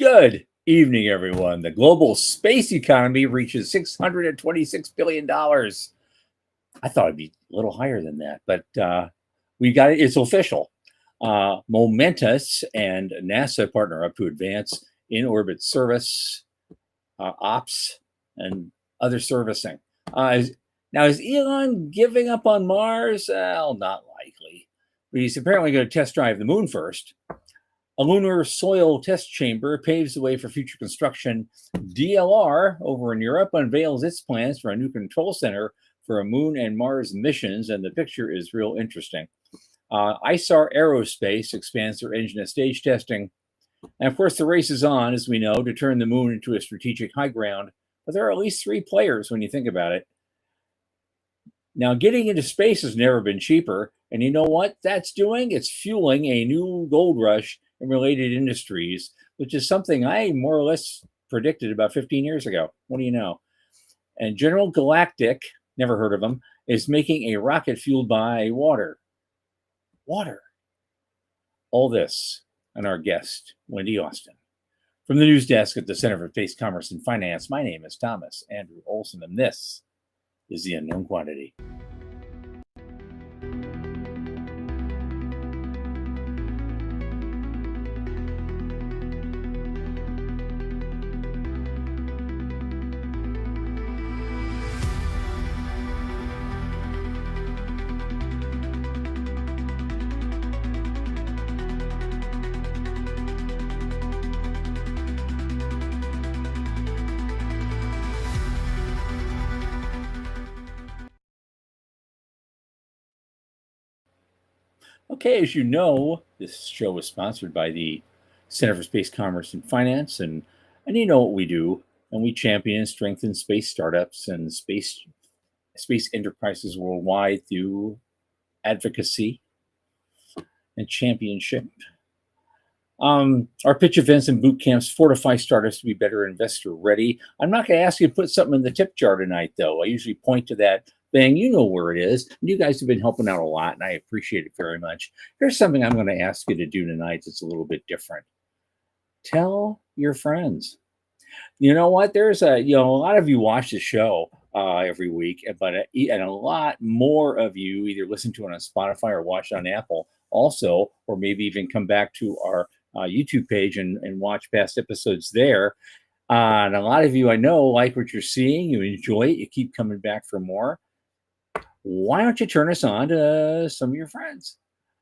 Good evening, everyone. The global space economy reaches $626 billion. I thought it'd be a little higher than that, but we got it. It's official. Momentus and NASA partner up to advance in-orbit service, ops, and other servicing. Now, is Elon giving up on Mars? Well, not likely. But he's apparently going to test drive the moon first. A lunar soil test chamber paves the way for future construction. DLR over in Europe unveils its plans for a new control center for a moon and Mars missions, and the picture is real interesting. ISAR Aerospace expands their engine at stage testing. And of course, the race is on, as we know, to turn the moon into a strategic high ground. But there are at least three players when you think about it. Now, getting into space has never been cheaper. And you know what that's doing? It's fueling a new gold rush in related industries, which is something I more or less predicted about 15 years ago. What do you know? And General Galactic, never heard of them, is making a rocket fueled by water. Water. All this and our guest, Wendy Austin. From the news desk at the Center for Space Commerce and Finance, my name is Thomas Andrew Olson, and this is The Unknown Quantity. Okay, as you know, this show is sponsored by the Center for Space Commerce and Finance, and you know what we do, and we champion and strengthen space startups and space enterprises worldwide through advocacy and championship. Our pitch events and boot camps fortify startups to be better investor ready. I'm not going to ask you to put something in the tip jar tonight, though. I usually point to that thing. You know where it is. And you guys have been helping out a lot, and I appreciate it very much. Here's something I'm going to ask you to do tonight that's a little bit different. Tell your friends. You know what? There's a lot of you watch the show every week, but and a lot more of you either listen to it on Spotify or watch it on Apple also, or maybe even come back to our YouTube page and watch past episodes there. And a lot of you I know like what you're seeing. You enjoy it. You keep coming back for more. Why don't you turn us on to some of your friends?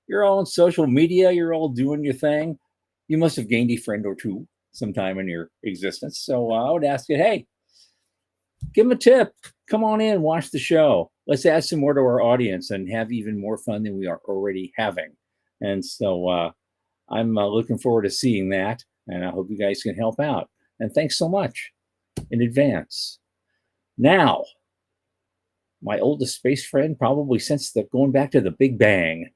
You're all on social media. You're all doing your thing. You must have gained a friend or two sometime in your existence. So I would ask you, hey, give them a tip. Come on in, watch the show. Let's add some more to our audience and have even more fun than we are already having. And so I'm looking forward to seeing that. And I hope you guys can help out. And thanks so much in advance. Now, my oldest space friend, probably since going back to the Big Bang.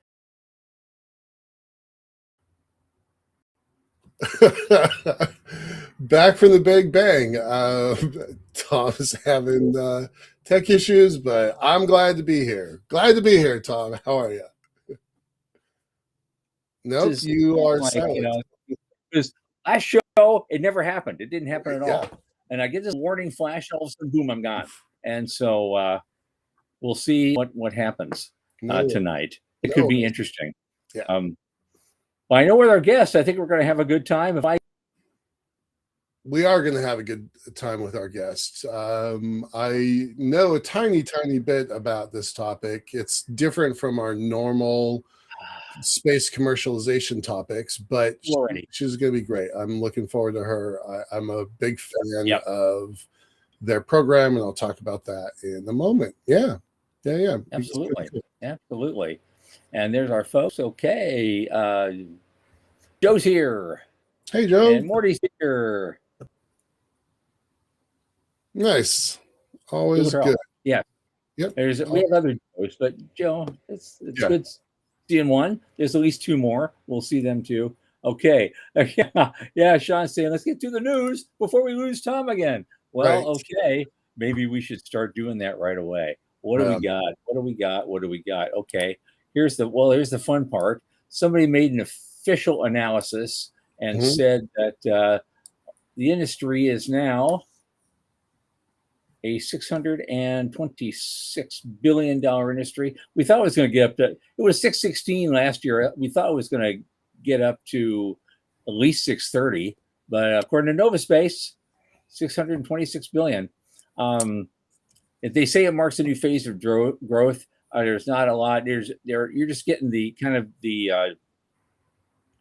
Back from the Big Bang. Tom's having tech issues, but I'm glad to be here. Glad to be here, Tom. How are you? Nope, you are silent. Because last show, it never happened. It didn't happen at all. And I get this warning flash, all of a sudden, boom, I'm gone. And so we'll see what happens tonight. It could be interesting. Yeah. Well, I know with our guests, I think we're going to have a good time. We are going to have a good time with our guests. I know a tiny bit about this topic. It's different from our normal space commercialization topics, but she's going to be great. I'm looking forward to her. I'm a big fan of their program, and I'll talk about that in a moment. Yeah. Absolutely. And there's our folks. Okay. Joe's here. Hey, Joe. And Morty's here. Nice. Always good. Yeah. Yep. We have other Joes, but Joe, it's good seeing one. There's at least two more. We'll see them too. Okay. Yeah. Sean's saying, let's get to the news before we lose Tom again. Well, okay. Maybe we should start doing that right away. What do we got? Okay. Here's the fun part. Somebody made an official analysis and said that the industry is now a $626 billion industry. We thought it was going to get up to, it was 616 last year. We thought it was going to get up to at least 630, but according to Novaspace, 626 billion. If they say it marks a new phase of growth, there's not a lot. You're just getting the kind of the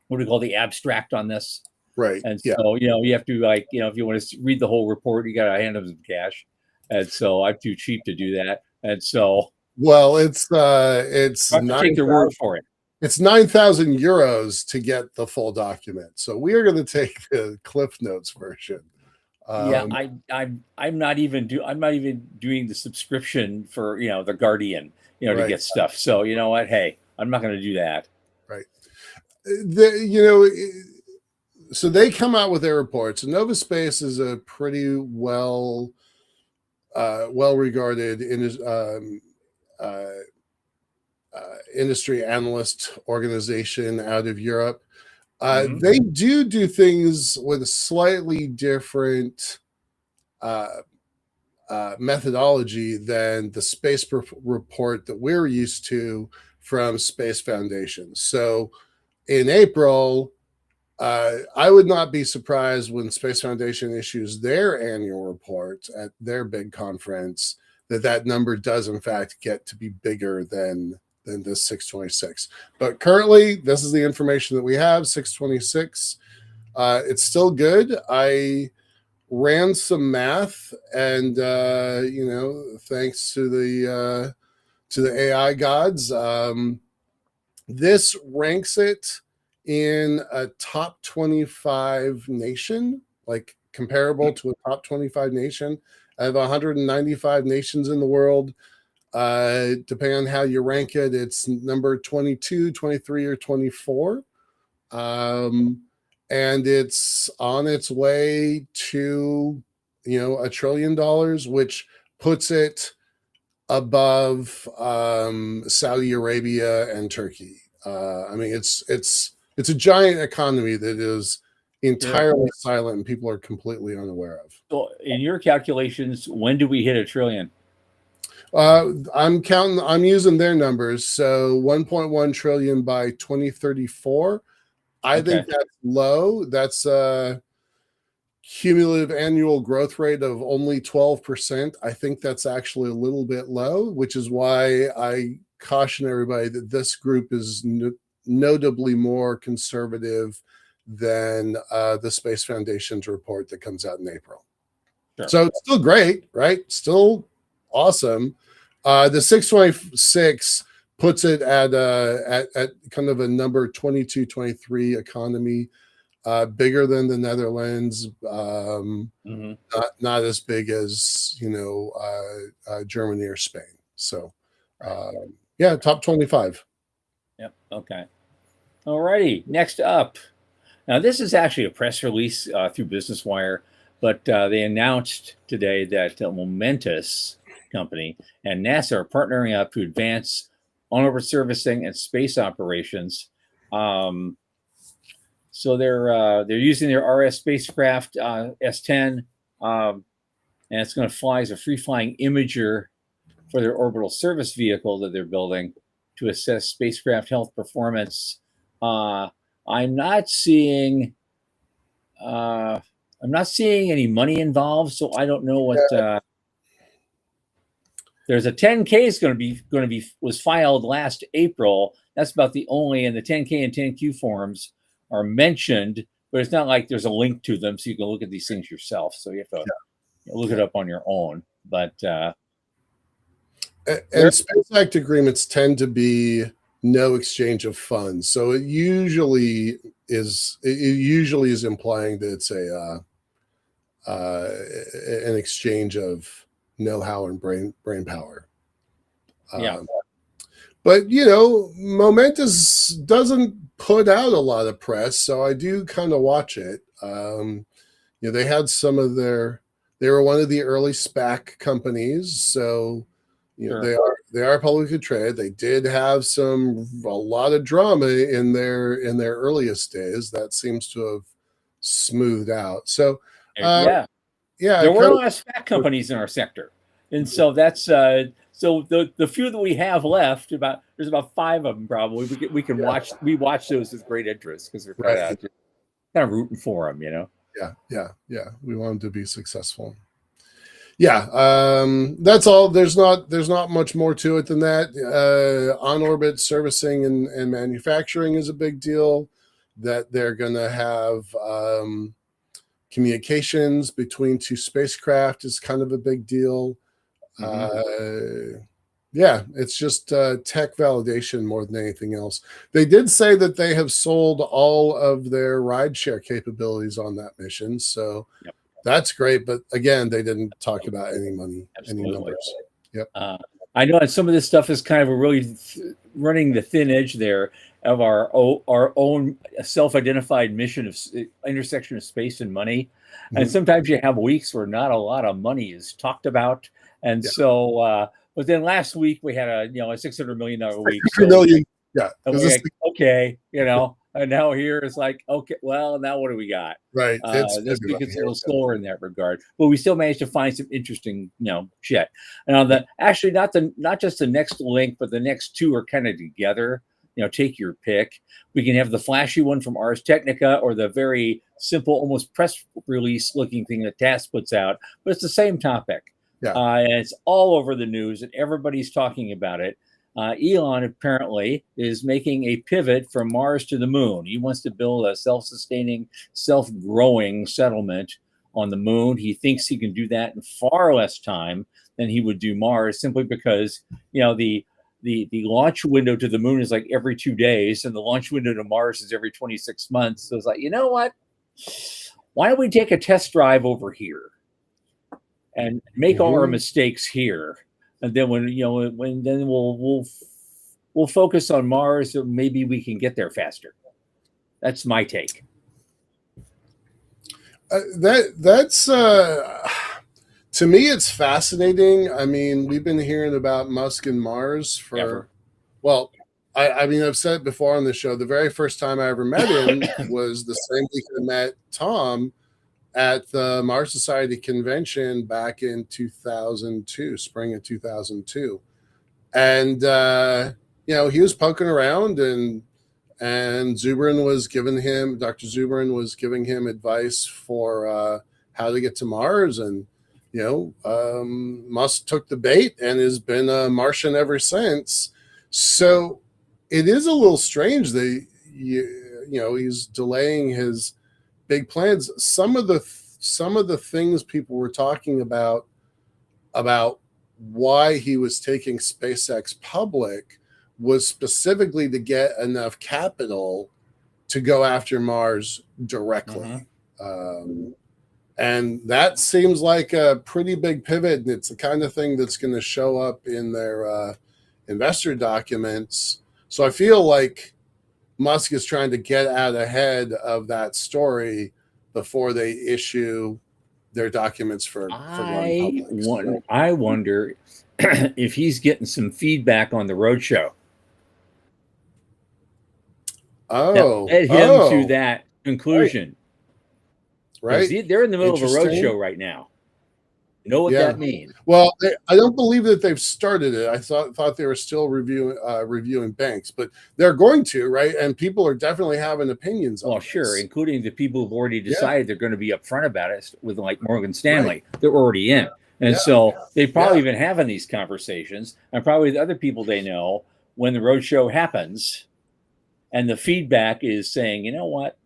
what do we call the abstract on this, Right? And so you have to if you want to read the whole report, you got to hand them some cash, and so I'm too cheap to do that, and so it's take their word for it. It's 9,000 euros to get the full document. So we are going to take the Cliff Notes version. I'm not even doing the subscription for the Guardian to get stuff. So you know what? Hey, I'm not going to do that. Right. So they come out with their reports. And Novaspace is a pretty well regarded industry analyst organization out of Europe. They do things with a slightly different methodology than the space report that we're used to from Space Foundation. So in April, I would not be surprised when Space Foundation issues their annual report at their big conference that number does in fact get to be bigger than this 626. But currently, this is the information that we have, 626. It's still good. I ran some math, and thanks to the AI gods, this ranks it in a top 25 nation, like comparable to a top 25 nation. I have 195 nations in the world. Depending on how you rank it, it's number 22, 23, or 24. And it's on its way to, $1 trillion, which puts it above Saudi Arabia and Turkey. It's a giant economy that is entirely silent and people are completely unaware of. So in your calculations, when do we hit $1 trillion? I'm using their numbers. So 1.1 trillion by 2034. I think that's low. That's a cumulative annual growth rate of only 12%. I think that's actually a little bit low, which is why I caution everybody that this group is notably more conservative than the Space Foundation's report that comes out in April. Sure. So it's still great, right? Still awesome. The 626 puts it at kind of a number 22, 23 economy, bigger than the Netherlands, not as big as Germany or Spain. So top 25. Yep. Okay. All righty. Next up. Now this is actually a press release through Business Wire, but they announced today that Momentous company and NASA are partnering up to advance on-orbit servicing and space operations. So they're using their RS spacecraft S10, and it's going to fly as a free-flying imager for their orbital service vehicle that they're building to assess spacecraft health performance. I'm not seeing any money involved, so I don't know what. There's a 10K was filed last April. That's about the only, and the 10K and 10Q forms are mentioned, but it's not like there's a link to them, so you can look at these things yourself. So you have to look it up on your own. But and Space Act agreements tend to be no exchange of funds, so it usually is implying that it's an exchange of know-how and brain power. But Momentous doesn't put out a lot of press, so I do kind of watch it. They had they were one of the early SPAC companies, so they are publicly traded. They did have a lot of drama in their earliest days that seems to have smoothed out. So Yeah, Yeah, there were a kind lot of SPAC companies in our sector, and so that's so the few that we have left, there's about five of them probably. We can watch those with great interest because we're right. kind of rooting for them, you know. Yeah. We want them to be successful. Yeah, that's all. There's not much more to it than that. On orbit servicing and manufacturing is a big deal. That they're going to have communications between two spacecraft is kind of a big deal. Yeah, it's just tech validation more than anything else. They did say that they have sold all of their rideshare capabilities on that mission, so Yep. that's great. But again, they didn't talk about any money, any numbers. Yep. I know some of this stuff is kind of really running the thin edge there of our own self-identified mission of intersection of space and money. And sometimes you have weeks where not a lot of money is talked about. And so, but then last week we had a $600 million week. So, million. Yeah. like, okay, and now here it's like, okay, well, now what do we got? Right. This week it's a little slower in that regard, but we still managed to find some interesting, shit. And on not just the next link, but the next two are kind of together. Take your pick. We can have the flashy one from Ars Technica or the very simple, almost press release looking thing that TASS puts out, but it's the same topic. Yeah. And it's all over the news and everybody's talking about it. Elon apparently is making a pivot from Mars to the moon. He wants to build a self-sustaining, self-growing settlement on the moon. He thinks he can do that in far less time than he would do Mars, simply because the launch window to the moon is like every 2 days, and the launch window to Mars is every 26 months. So it's like, you know what? Why don't we take a test drive over here and make all our mistakes here? And then then we'll focus on Mars, so maybe we can get there faster. That's my take. That's to me, it's fascinating. I mean, we've been hearing about Musk and Mars for well. I mean, I've said it before on the show. The very first time I ever met him was the same week I met Tom at the Mars Society convention back in 2002, spring of 2002. And, he was poking around and Dr. Zubrin was giving him advice for how to get to Mars. And, Musk took the bait and has been a Martian ever since. So it is a little strange that, he's delaying his big plans. Some of the things people were talking about why he was taking SpaceX public was specifically to get enough capital to go after Mars directly. And that seems like a pretty big pivot, and it's the kind of thing that's going to show up in their investor documents. So I feel like Musk is trying to get out ahead of that story before they issue their documents for going public. I wonder if he's getting some feedback on the roadshow. That led him to that conclusion. Right. They're in the middle of a roadshow right now. You know what that means? Well, I don't believe that they've started it. I thought they were still reviewing banks, but they're going to, right? And people are definitely having opinions on Well, sure, this. including the people who've already decided they're going to be upfront about it with like Morgan Stanley. They're already in. And so they've probably been having these conversations, and probably the other people they know when the roadshow happens and the feedback is saying, you know what,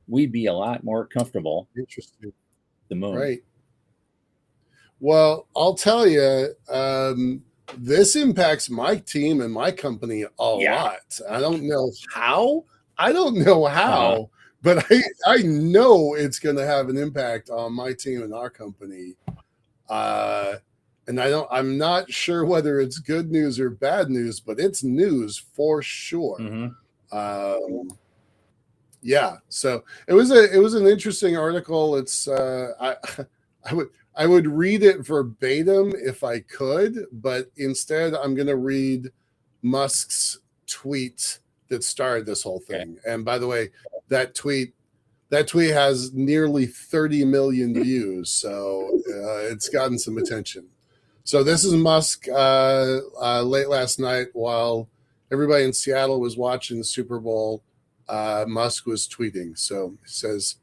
we'd be a lot more comfortable. Interesting. The moon. Right. Well, I'll tell you, this impacts my team and my company a lot. I don't know how. But I know it's going to have an impact on my team and our company. And I'm not sure whether it's good news or bad news, but it's news for sure. So it was an interesting article. It's I would read it verbatim if I could, but instead I'm going to read Musk's tweet that started this whole thing. And by the way, that tweet That tweet has nearly 30 million views, so it's gotten some attention. So this is Musk late last night while everybody in Seattle was watching the Super Bowl. Musk was tweeting. So he says,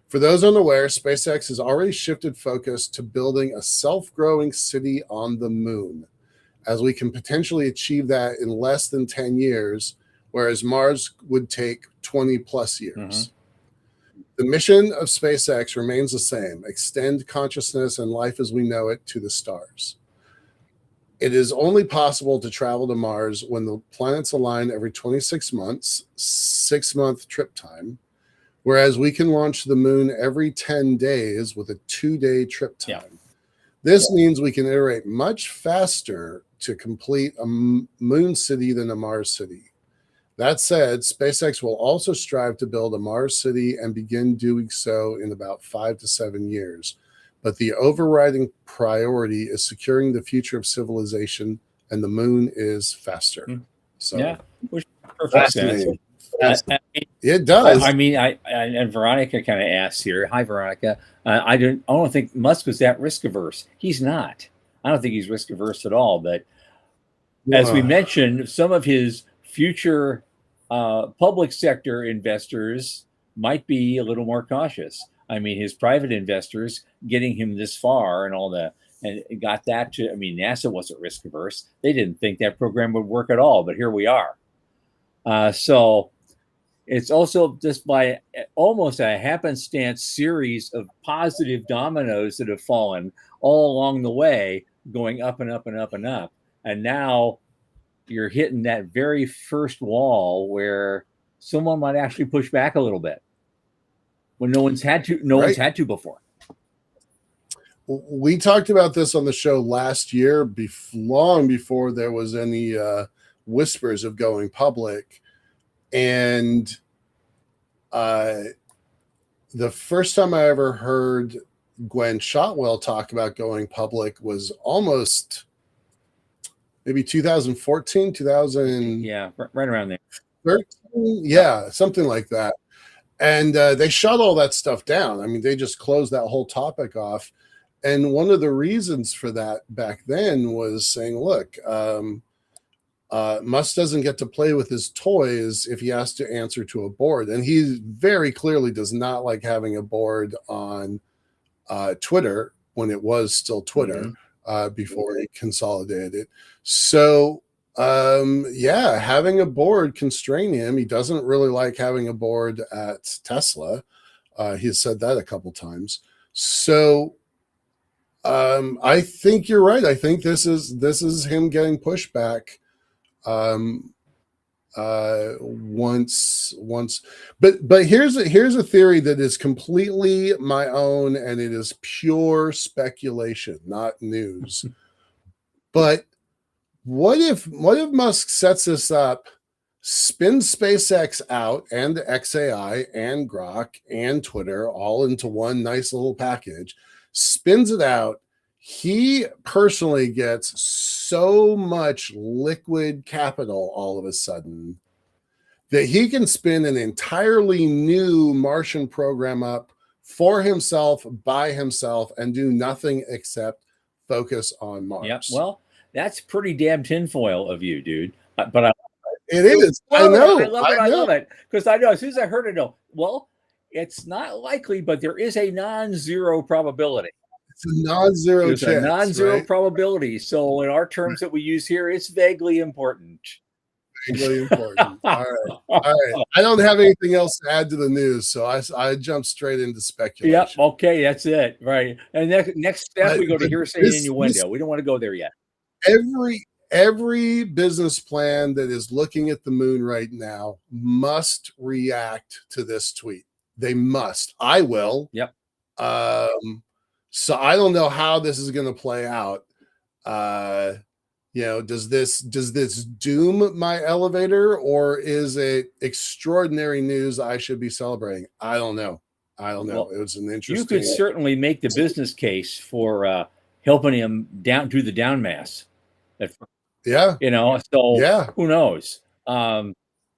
for those unaware, SpaceX has already shifted focus to building a self-growing city on the moon, as we can potentially achieve that in less than 10 years, whereas Mars would take 20 plus years. Mm-hmm. The mission of SpaceX remains the same: extend consciousness and life as we know it to the stars. It is only possible to travel to Mars when the planets align every 26 months, 6-month trip time, whereas we can launch to the moon every 10 days with a 2-day trip time. Yeah. This means we can iterate much faster to complete a moon city than a Mars city. That said, SpaceX will also strive to build a Mars city and begin doing so in about 5 to 7 years. But the overriding priority is securing the future of civilization, and the moon is faster. So, yeah, which perfect sense. It does. I mean, and Veronica kind of asked here. Hi, Veronica. I don't think Musk was that risk averse. He's not. I don't think he's risk averse at all. But as we mentioned, some of his future public sector investors might be a little more cautious. I mean, his private investors getting him this far and got that to, I mean, NASA wasn't risk averse. They didn't think that program would work at all, but here we are. So it's also just by almost a happenstance series of positive dominoes that have fallen all along the way, going up and up and up and up. And now you're hitting that very first wall where someone might actually push back a little bit when no one's had to before. We talked about this on the show last year, long before there was any whispers of going public. And the first time I ever heard Gwen Shotwell talk about going public was almost maybe 2014, 2000. Yeah, right around there. 13, yeah, something like that. And they shut all that stuff down. I mean, they just closed that whole topic off. And one of the reasons for that back then was saying, look, Musk doesn't get to play with his toys if he has to answer to a board. And he very clearly does not like having a board on Twitter when it was still Twitter. Mm-hmm. Before he consolidated it. So, having a board constrain him. He doesn't really like having a board at Tesla. He's said that a couple times. So, I think you're right. I think this is him getting pushback. Once, but here's a theory that is completely my own, and it is pure speculation, not news. But what if Musk sets this up, spins SpaceX out and XAI and Grok and Twitter all into one nice little package, spins it out. He personally gets so much liquid capital all of a sudden that he can spin an entirely new Martian program up for himself, by himself, and do nothing except focus on Mars. Yeah, well, that's pretty damn tinfoil of you, dude. But it is. I know. I love it. Because I know as soon as I heard it, well, it's not likely, but there is a non-zero probability. It's a non-zero chance. It's a non-zero right? probability. So in our terms that we use here, it's vaguely important. Vaguely important. All right. I don't have anything else to add to the news, so I jump straight into speculation. Yep. Okay, that's it. Right. And next step, we go to hearsay and innuendo. We don't want to go there yet. Every business plan that is looking at the moon right now must react to this tweet. They must. I will. Yep. So I don't know how this is going to play out. Does this doom my elevator, or is it extraordinary news I should be celebrating? I don't know. Well, it was an interesting. You could certainly make the business case for helping him do the down mass. Yeah. So who knows?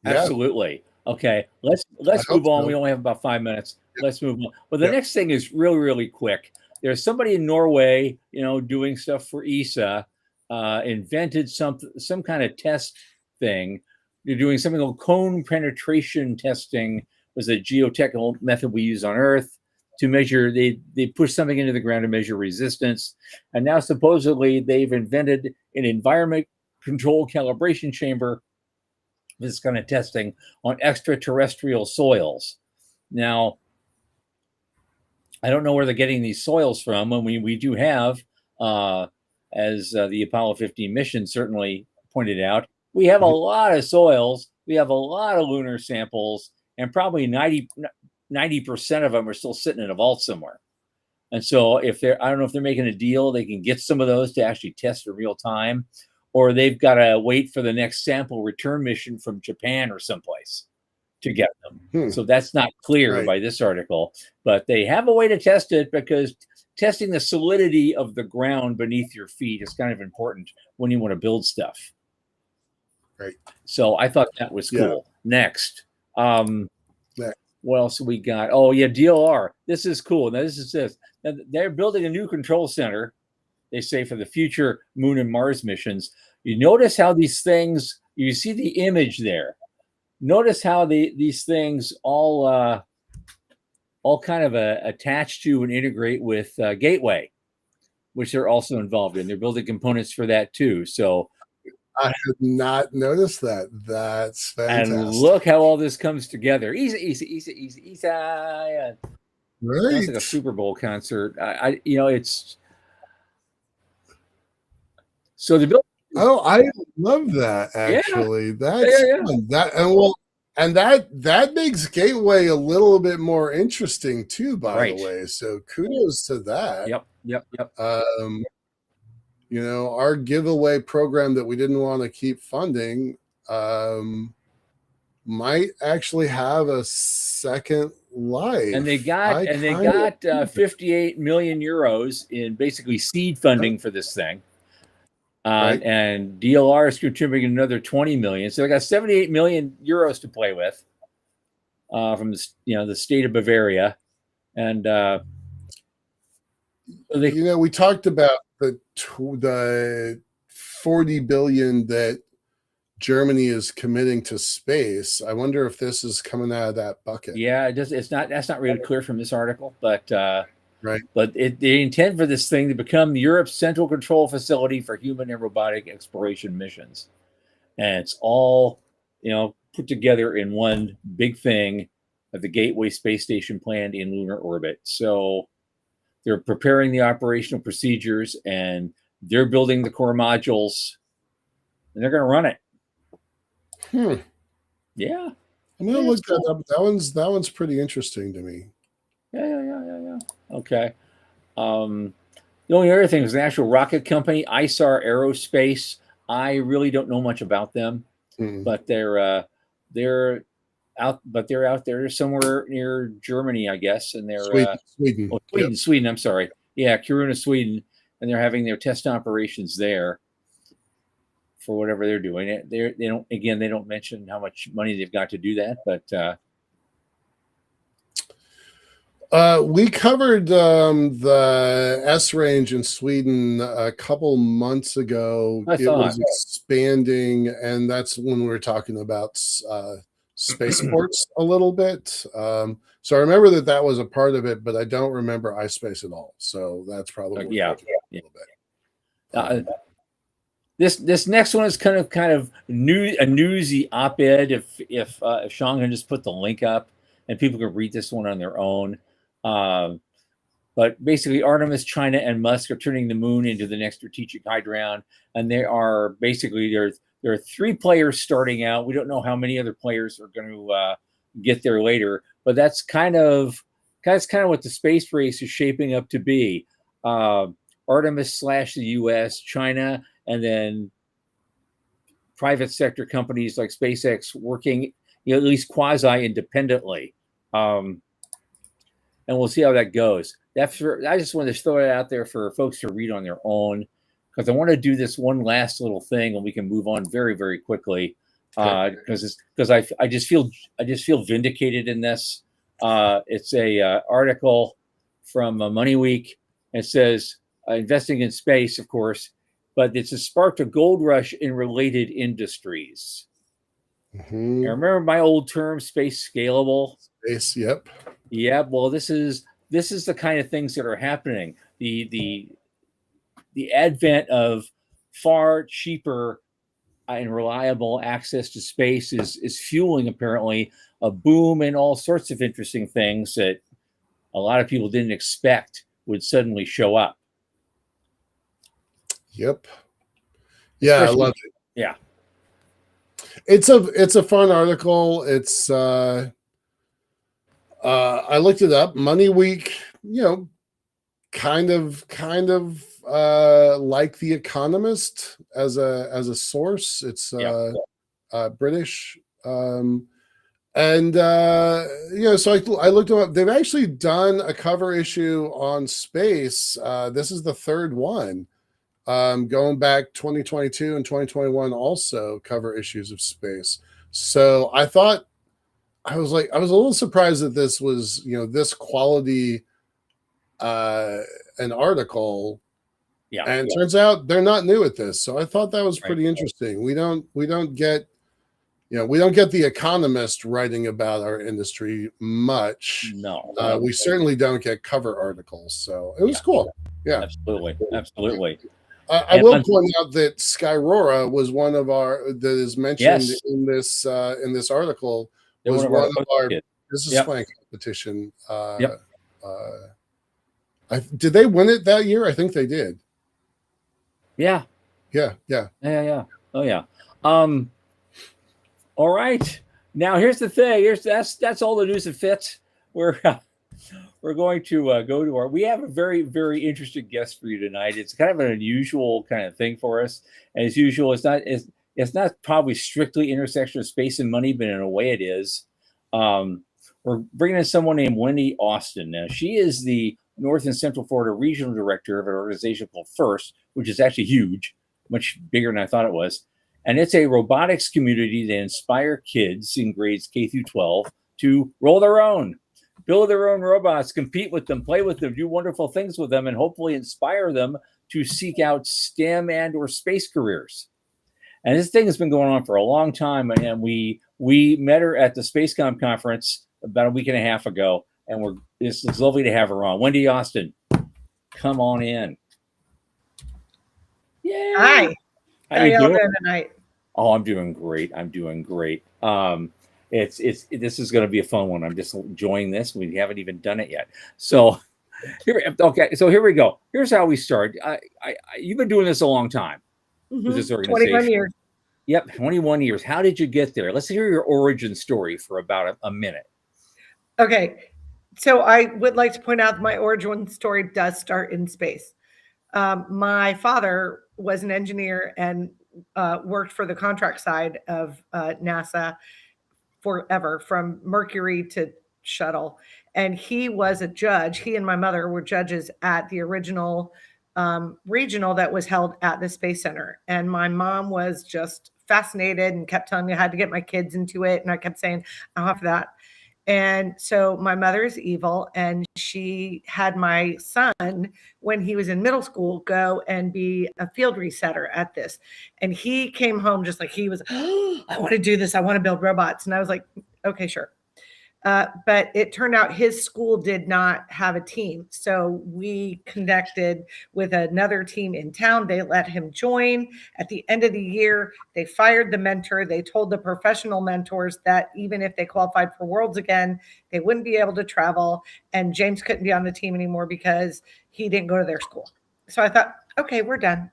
Absolutely. Okay. Let's move on. We only have about 5 minutes. let's move on. Well, the next thing is really, really quick. There's somebody in Norway, doing stuff for ESA, invented some kind of test thing. They're doing something called cone penetration testing, was a geotechnical method we use on Earth to measure. They push something into the ground to measure resistance, and now supposedly they've invented an environment control calibration chamber. This kind of testing on extraterrestrial soils. Now, I don't know where they're getting these soils from. When we do have, as the Apollo 15 mission certainly pointed out, we have a lot of soils. We have a lot of lunar samples, and probably 90% of them are still sitting in a vault somewhere. And so I don't know if they're making a deal, they can get some of those to actually test in real time, or they've got to wait for the next sample return mission from Japan or someplace to get them. So that's not clear by this article, but they have a way to test it, because testing the solidity of the ground beneath your feet is kind of important when you want to build stuff. Right. So I thought that was cool. Next. What else we got? Oh yeah, DLR. This is cool. Now this is this. Now, they're building a new control center, they say, for the future Moon and Mars missions. You notice how these things, you see the image there. Notice how these things all kind of attach to and integrate with Gateway, which they're also involved in. They're building components for that too. So I had not noticed that. That's fantastic. And look how all this comes together. Easy. Yeah. Right. Sounds like a Super Bowl concert. It's so the building. Oh, I love that. Actually, that's fun. That makes Gateway a little bit more interesting too. By the way, so kudos to that. Yep. Our giveaway program that we didn't want to keep funding might actually have a second life. And they got 58 million euros in basically seed funding for this thing. And DLR is contributing another 20 million. So they got 78 million euros to play with from the state of Bavaria. And we talked about the 40 billion that Germany is committing to space. I wonder if this is coming out of that bucket. Yeah, it does. That's not really clear from this article, but But they intend for this thing to become Europe's central control facility for human and robotic exploration missions, and it's all put together in one big thing of the Gateway space station planned in lunar orbit. So they're preparing the operational procedures, and they're building the core modules, and they're going to run it. Yeah, I'm gonna look that up. That one's pretty interesting to me. Yeah. Okay. The only other thing is the actual rocket company, ISAR Aerospace. I really don't know much about them, but they're out there somewhere near Germany, I guess, and they're Sweden. Sweden. I'm sorry. Yeah, Kiruna, Sweden, and they're having their test operations there for whatever they're doing. They don't mention how much money they've got to do that, but. We covered the S range in Sweden a couple months ago. It was expanding, and that's when we were talking about spaceports a little bit. So I remember that was a part of it, but I don't remember iSpace at all. So that's probably a little bit. This next one is kind of a newsy op-ed. If Sean can just put the link up, and people can read this one on their own. But basically, Artemis, China, and Musk are turning the moon into the next strategic high ground, and there are 3 players starting out. We don't know how many other players are going to get there later, but that's kind of what the space race is shaping up to be. Artemis / the U.S., China, and then private sector companies like SpaceX working, at least quasi-independently. And we'll see how that goes. I just wanted to throw it out there for folks to read on their own, because I want to do this one last little thing, and we can move on very, very quickly. Because I just feel vindicated in this. It's a article from Money Week. It says investing in space, of course, but it's a sparked a gold rush in related industries. Mm-hmm. I remember my old term, space scalable. Space, yep. Yeah, well, this is the kind of things that are happening. The advent of far cheaper and reliable access to space is fueling apparently a boom in all sorts of interesting things that a lot of people didn't expect would suddenly show up. Yep. Yeah, I love it. Yeah. It's a fun article. It's I looked it up. Money Week, kind of like The Economist as a source. It's British. And so I looked them up. They've actually done a cover issue on space. This is the third one. Going back 2022 and 2021 also cover issues of space. So I was a little surprised that this was, this quality an article. Yeah. And it turns out they're not new at this. So I thought that was pretty interesting. We don't get The Economist writing about our industry much. No. We certainly don't get cover articles. So it was cool. Yeah. Absolutely. I will point out that Skyrora was one of that is mentioned in this article. Was one of our business plan competition. Did they win it that year? I think they did. Yeah. Yeah. Oh yeah. All right. Now here's the thing. That's all the news that fits. We're going to go to we have a very, very interesting guest for you tonight. It's kind of an unusual kind of thing for us. And as usual, it's not probably strictly intersection of space and money, but in a way it is. We're bringing in someone named Wendy Austin. Now, she is the North and Central Florida Regional Director of an organization called FIRST, which is actually huge, much bigger than I thought it was. And it's a robotics community that inspire kids in grades K through 12 to roll their own, build their own robots, compete with them, play with them, do wonderful things with them, and hopefully inspire them to seek out STEM and or space careers. And this thing has been going on for a long time. And we met her at the SpaceCom conference about a week and a half ago. And it's lovely to have her on. Wendy Austin, come on in. Yeah. Hi. How are you doing tonight? Oh, I'm doing great. This is going to be a fun one. I'm just enjoying this. We haven't even done it yet. So here we go. Here's how we start. You've been doing this a long time with this organization. 21 years. Yep, 21 years. How did you get there? Let's hear your origin story for about a minute. Okay. So I would like to point out that my origin story does start in space. My father was an engineer and worked for the contract side of NASA forever, from Mercury to shuttle. And he was a judge. He and my mother were judges at the original regional that was held at the Space Center. And my mom was just fascinated and kept telling me I had to get my kids into it. And I kept saying, I'll have that. And so my mother is evil, and she had my son, when he was in middle school, go and be a field resetter at this. And he came home just like he was, I want to do this. I want to build robots. And I was like, okay, sure. But it turned out his school did not have a team. So we connected with another team in town. They let him join. At the end of the year, they fired the mentor. They told the professional mentors that even if they qualified for Worlds again, they wouldn't be able to travel. And James couldn't be on the team anymore because he didn't go to their school. So I thought, okay, we're done.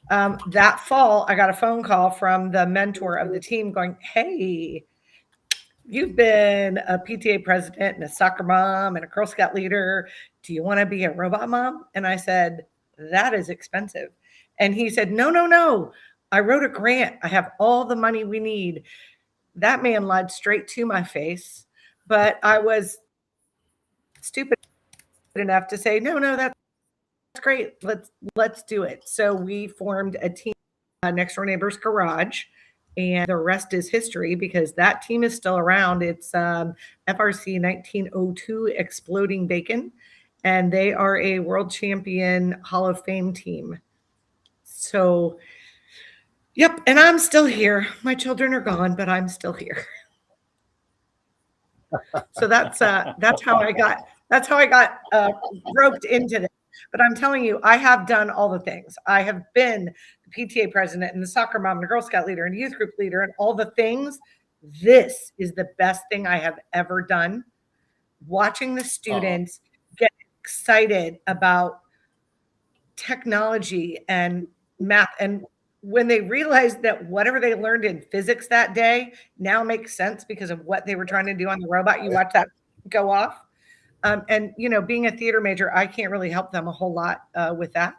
That fall, I got a phone call from the mentor of the team going, hey, you've been a PTA president and a soccer mom and a Girl Scout leader. Do you want to be a robot mom? And I said, that is expensive. And he said, no. I wrote a grant. I have all the money we need. That man lied straight to my face. But I was stupid enough to say, no, that's great. Let's do it. So we formed a team, Next Door Neighbors Garage. And the rest is history because that team is still around. It's FRC 1902 Exploding Bacon, and they are a world champion Hall of Fame team. So, yep, and I'm still here. My children are gone, but I'm still here. So that's how I got roped into this. But I'm telling you, I have done all the things. I have been the PTA president and the soccer mom and the Girl Scout leader and youth group leader and all the things. This is the best thing I have ever done. Watching the students get excited about technology and math, and when they realized that whatever they learned in physics that day now makes sense because of what they were trying to do on the robot, you watch that go off. And, being a theater major, I can't really help them a whole lot with that.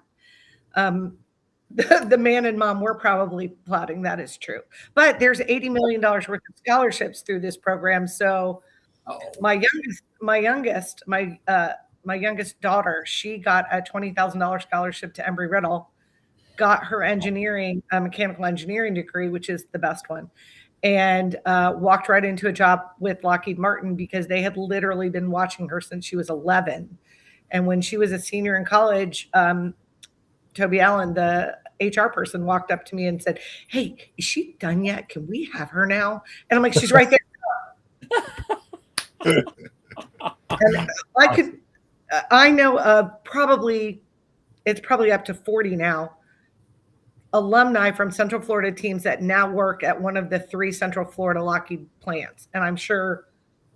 The man and mom were probably plotting, that is true. But there's $80 million worth of scholarships through this program. So my youngest daughter, she got a $20,000 scholarship to Embry-Riddle, got her mechanical engineering degree, which is the best one, and walked right into a job with Lockheed Martin because they had literally been watching her since she was 11. And when she was a senior in college, Toby Allen, the HR person, walked up to me and said, "Hey, is she done yet? Can we have her now?" And I'm like, "She's right there." And I know it's probably up to 40 now alumni from Central Florida teams that now work at one of the 3 Central Florida Lockheed plants. And I'm sure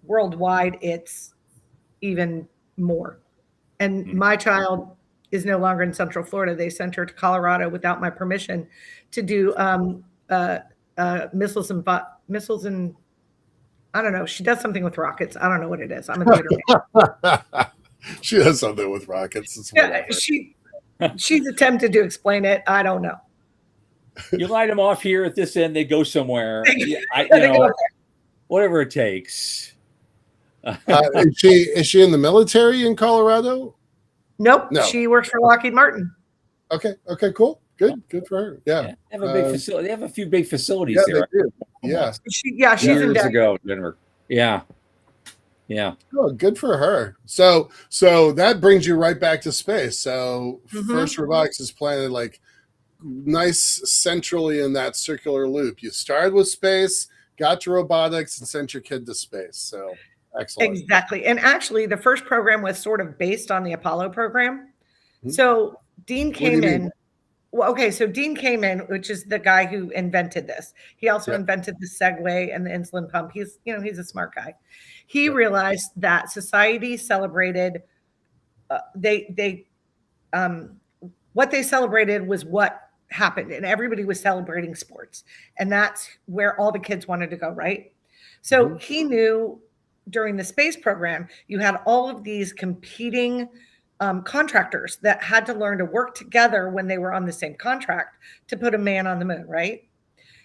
worldwide it's even more. And my child is no longer in Central Florida. They sent her to Colorado without my permission to do missiles and I don't know. She does something with rockets. I don't know what it is. I'm a theater major. She does something with rockets. She's attempted to explain it. I don't know. You light them off here at this end, they go somewhere. Whatever it takes. Is she in the military in Colorado? Nope. No. She works for Lockheed Martin. Okay, cool. Good for her. Yeah. They have a big facility. They have a few big facilities there. They do. Yeah. She's in years ago, Denver. Yeah. Oh, good for her. So that brings you right back to space. So First Robotics is planted like nice centrally in that circular loop. You started with space, got to robotics, and sent your kid to space. So excellent. Exactly. And actually, the first program was sort of based on the Apollo program. So Dean came in. Well, okay, so Dean came in, which is the guy who invented this. He also invented the Segway and the insulin pump. He's a smart guy. He realized that society celebrated. What they celebrated was what happened, and everybody was celebrating sports, and that's where all the kids wanted to go, right? So he knew during the space program, you had all of these competing contractors that had to learn to work together when they were on the same contract to put a man on the moon, right?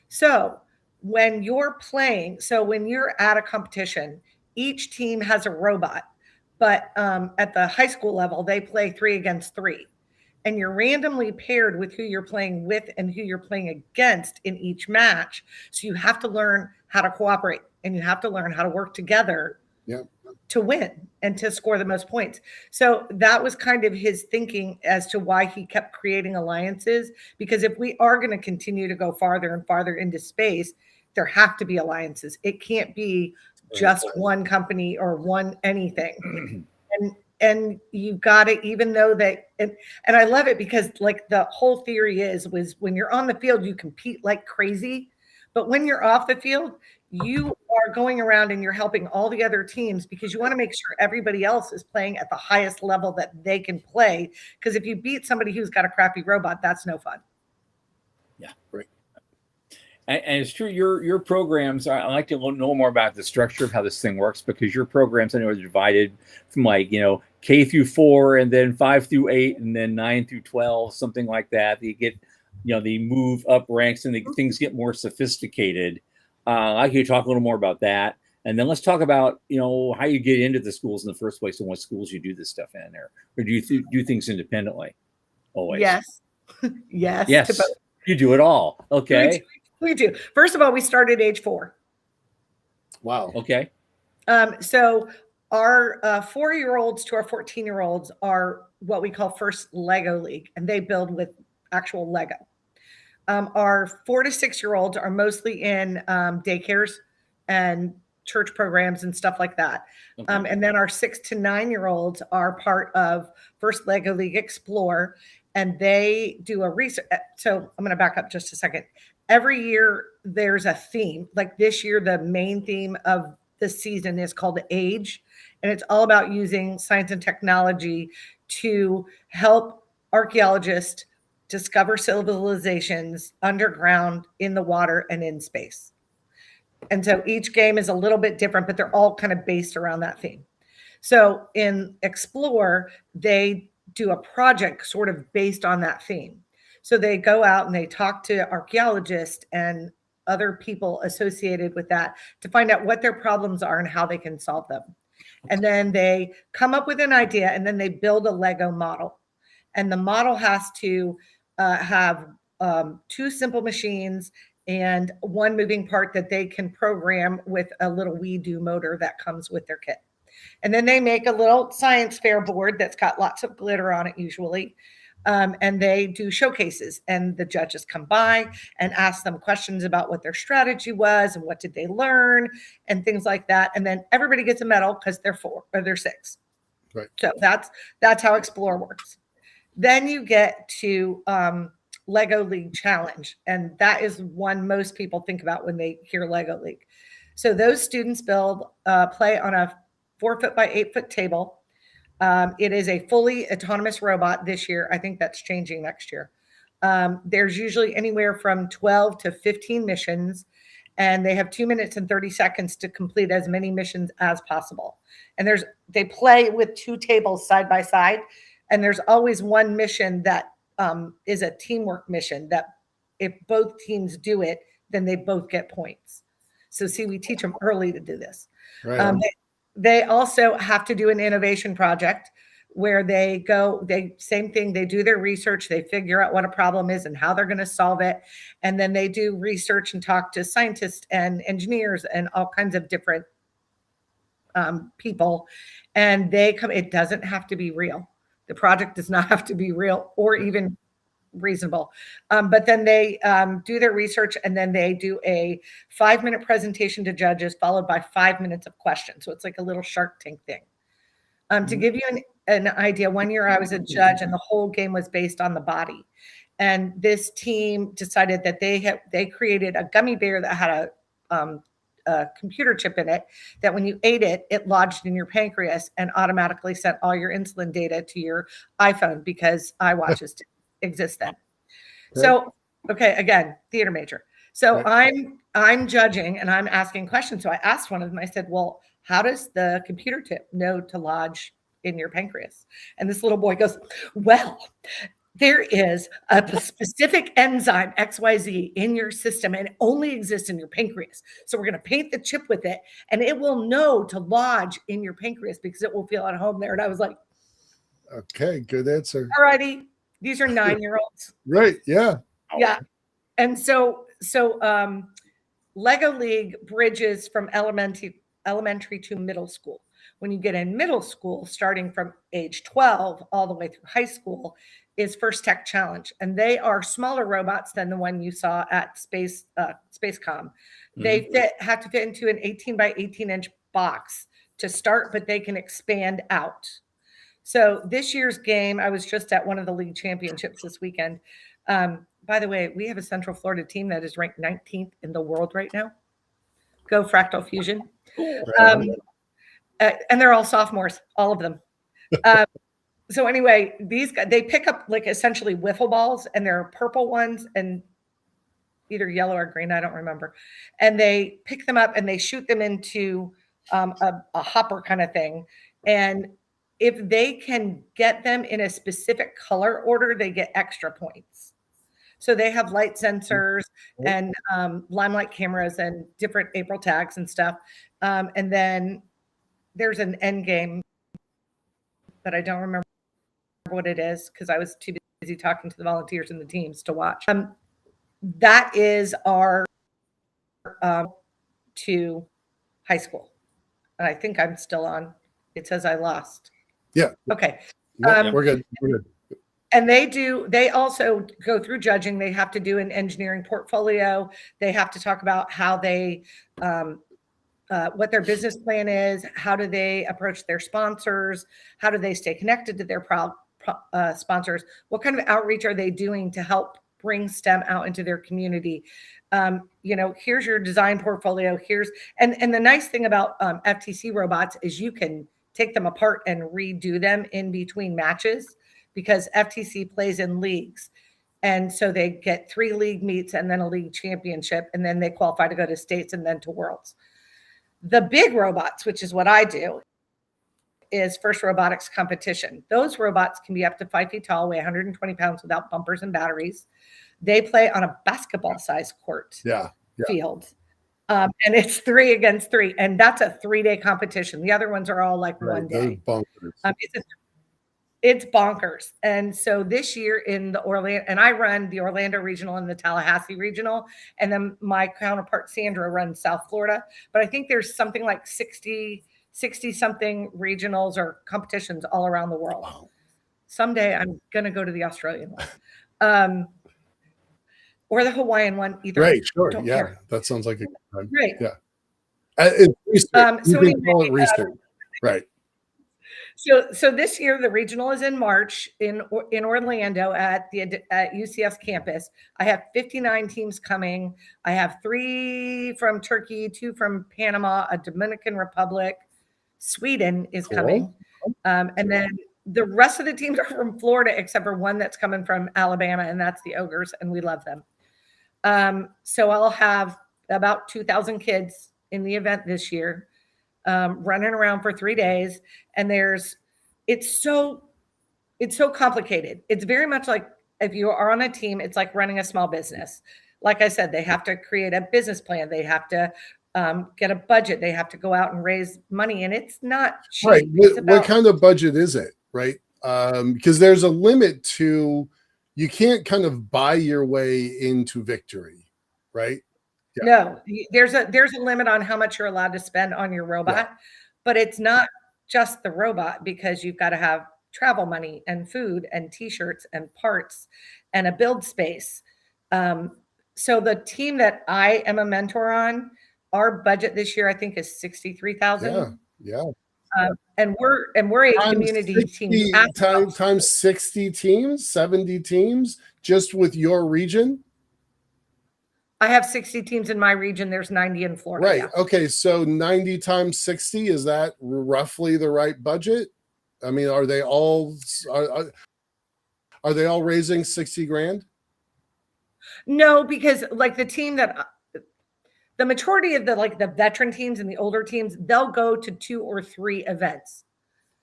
So when you're at a competition, each team has a robot, but at the high school level, they play 3 against 3. And you're randomly paired with who you're playing with and who you're playing against in each match. So you have to learn how to cooperate and you have to learn how to work together to win and to score the most points. So that was kind of his thinking as to why he kept creating alliances, because if we are going to continue to go farther and farther into space, there have to be alliances. It can't be just one company or one anything. And you've got to, even though that, and I love it because like the whole theory was when you're on the field, you compete like crazy. But when you're off the field, you are going around and you're helping all the other teams because you want to make sure everybody else is playing at the highest level that they can play. Because if you beat somebody who's got a crappy robot, that's no fun. Yeah, great. And it's true, your programs, I like to know more about the structure of how this thing works, because your programs, I know, are divided from K through 4 and then 5 through 8 and then 9 through 12, something like that. You get, they move up ranks and things get more sophisticated. I'd like you to talk a little more about that. And then let's talk about, how you get into the schools in the first place and what schools you do this stuff in there. Or do you do things independently? Always. Yes. Yes. You do it all. Okay. We do. First of all, we start at age 4. Wow. Okay. So our 4-year-olds to our 14-year-olds are what we call first Lego League, and they build with actual Lego. Our 4 to 6-year-olds are mostly in daycares and church programs and stuff like that. Okay. And then our 6 to 9-year-olds are part of First Lego League Explore, and they do a research. So I'm going to back up just a second. Every year there's a theme. Like this year, the main theme of the season is called Age, and it's all about using science and technology to help archaeologists discover civilizations underground, in the water, and in space. And so each game is a little bit different, but they're all kind of based around that theme. So in Explore, they do a project sort of based on that theme. So they go out and they talk to archaeologists and other people associated with that to find out what their problems are and how they can solve them. And then they come up with an idea, and then they build a Lego model. And the model has to have 2 simple machines and 1 moving part that they can program with a little we-do motor that comes with their kit. And then they make a little science fair board that's got lots of glitter on it usually. And they do showcases, and the judges come by and ask them questions about what their strategy was and what did they learn and things like that. And then everybody gets a medal because they're 4 or they're 6. Right. So that's how Explore works. Then you get to Lego League Challenge, and that is one most people think about when they hear Lego League. So those students play on a 4-foot by 8-foot table. It is a fully autonomous robot this year. I think that's changing next year. There's usually anywhere from 12 to 15 missions, and they have 2 minutes and 30 seconds to complete as many missions as possible. And they play with 2 tables side by side, and there's always one mission that is a teamwork mission that if both teams do it, then they both get points. So see, we teach them early to do this. Right. They also have to do an innovation project where same thing, they do their research, they figure out what a problem is and how they're going to solve it. And then they do research and talk to scientists and engineers and all kinds of different people. And it doesn't have to be real. The project does not have to be real or even reasonable. But then they do their research, and then they do a 5-minute presentation to judges followed by 5 minutes of questions. So it's like a little Shark Tank thing. To give you an idea, one year I was a judge, and the whole game was based on the body. And this team decided that they created a gummy bear that had a computer chip in it, that when you ate it, it lodged in your pancreas and automatically sent all your insulin data to your iPhone, because iWatches didn't exist then. So, okay, again, theater major. So I'm judging and I'm asking questions. So I asked one of them, I said, well, how does the computer chip know to lodge in your pancreas? And this little boy goes, well, there is a specific enzyme XYZ in your system, and it only exists in your pancreas. So we're going to paint the chip with it, and it will know to lodge in your pancreas because it will feel at home there. And I was like, okay, good answer. all righty. These are 9-year-olds. Right. Yeah. Yeah. And so Lego League bridges from elementary to middle school. When you get in middle school, starting from age 12 all the way through high school, is First Tech Challenge. And they are smaller robots than the one you saw at Spacecom. Mm-hmm. They have to fit into an 18 by 18 inch box to start, but they can expand out. So this year's game, I was just at one of the league championships this weekend. By the way, we have a Central Florida team that is ranked 19th in the world right now. Go Fractal Fusion. And they're all sophomores, all of them. So anyway, these guys, they pick up like essentially wiffle balls, and they're purple ones and either yellow or green, I don't remember. And they pick them up and they shoot them into a hopper kind of thing. And if they can get them in a specific color order, they get extra points. So they have light sensors and limelight cameras and different April tags and stuff. And then there's an end game, but I don't remember what it is because I was too busy talking to the volunteers and the teams to watch. That is our to high school. And I think I'm still on. It says I lost. Yeah. Okay. No, we're good. We're good. And they also go through judging. They have to do an engineering portfolio. They have to talk about how they, what their business plan is. How do they approach their sponsors? How do they stay connected to their sponsors? What kind of outreach are they doing to help bring STEM out into their community? Here's your design portfolio. And the nice thing about FTC robots is you can take them apart and redo them in between matches, because FTC plays in leagues. And so they get 3 league meets and then a league championship, and then they qualify to go to states and then to worlds. The big robots, which is what I do, is FIRST Robotics competition. Those robots can be up to 5 feet tall, weigh 120 pounds without bumpers and batteries. They play on a basketball-sized court field. And it's 3 against 3. And that's a 3-day competition. The other ones are all like one day. It's bonkers. And so this year in the Orlando, and I run the Orlando regional and the Tallahassee regional, and then my counterpart Sandra runs South Florida. But I think there's something like 60 something regionals or competitions all around the world. Wow. Someday I'm going to go to the Australian one. Or the Hawaiian one, either. Right, sure. Yeah, care. That sounds like a good time. Right. Yeah. It's so you can call it research. Right. So this year the regional is in March in Orlando at UCF's campus. I have 59 teams coming. I have 3 from Turkey, 2 from Panama, a Dominican Republic, Sweden is coming, and then the rest of the teams are from Florida except for one that's coming from Alabama, and that's the Ogres, and we love them. So I'll have about 2,000 kids in the event this year. Running around for 3 days, and it's so complicated. It's very much like if you are on a team, it's like running a small business. Like I said, they have to create a business plan. They have to get a budget. They have to go out and raise money, and it's not cheap. Right. What kind of budget is it? Right. Because there's a limit to, you can't kind of buy your way into victory. Right. Yeah. No, there's a limit on how much you're allowed to spend on your robot, but it's not just the robot, because you've got to have travel money and food and t-shirts and parts and a build space. So the team that I am a mentor on, our budget this year, I think, is $63,000. Yeah. And we're a community team. Times 60 teams, 70 teams, just with your region. I have 60 teams in my region. There's 90 in Florida. Right. Yeah. Okay. So 90 times 60, is that roughly the right budget? I mean, are they all raising 60 grand? No, because like the team that the majority of the veteran teams and the older teams, they'll go to 2 or 3 events.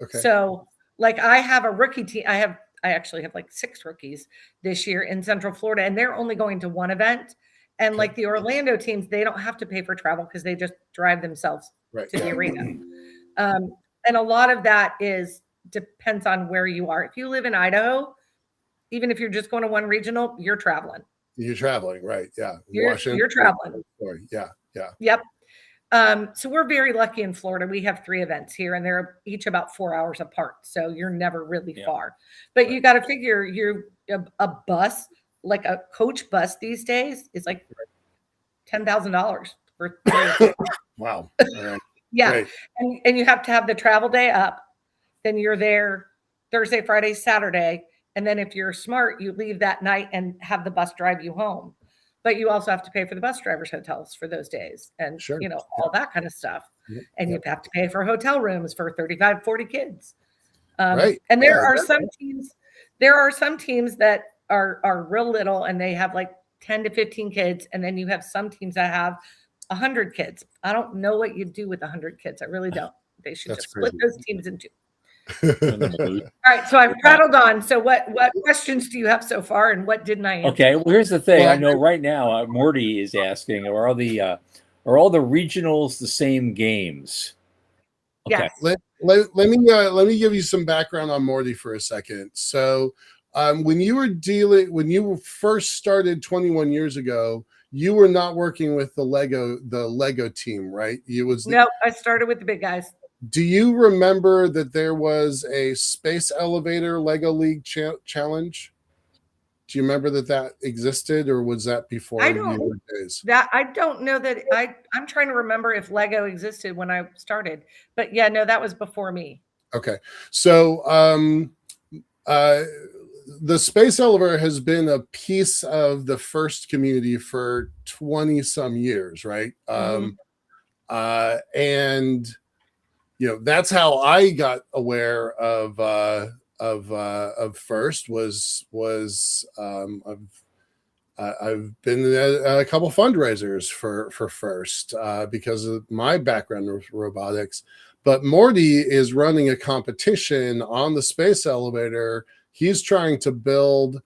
Okay. So like I have a rookie team. I actually have like 6 rookies this year in Central Florida, and they're only going to 1 event. And like the Orlando teams, they don't have to pay for travel because they just drive themselves to the arena. And a lot of that depends on where you are. If you live in Idaho, even if you're just going to 1 regional, you're traveling. You're traveling, right? Yeah. You're traveling. Yeah. Yep. So we're very lucky in Florida. We have 3 events here, and they're each about 4 hours apart. So you're never really far. But you got to figure a bus, like a coach bus these days, is like $10,000 for 3. Wow. Yeah. Right. And you have to have the travel day up. Then you're there Thursday, Friday, Saturday. And then if you're smart, you leave that night and have the bus drive you home. But you also have to pay for the bus drivers' hotels for those days and, all that kind of stuff. Yep. And you have to pay for hotel rooms for 35, 40 kids. Right. And there are some teams that are real little, and they have like 10 to 15 kids. And then you have some teams that have 100 kids. I don't know what you do with 100 kids. I really don't. They should just split those teams in 2. All right, so I've prattled on. So what questions do you have so far, and what didn't I answer? Okay, well, here's the thing. I know right now Morty is asking, are all the regionals the same games? Okay. Yes. Let me give you some background on Morty for a second. So when you first started 21 years ago, you were not working with the Lego team, right? No, I started with the big guys. Do you remember that there was a Space Elevator Lego League challenge? Do you remember that existed, or was that before your days? I don't know that I'm trying to remember if Lego existed when I started, but yeah, no, that was before me. Okay. So, the Space Elevator has been a piece of the FIRST community for 20 some years, right? And that's how I got aware of FIRST I've been at a couple fundraisers for FIRST because of my background with robotics. But Morty is running a competition on the Space Elevator. He's trying to build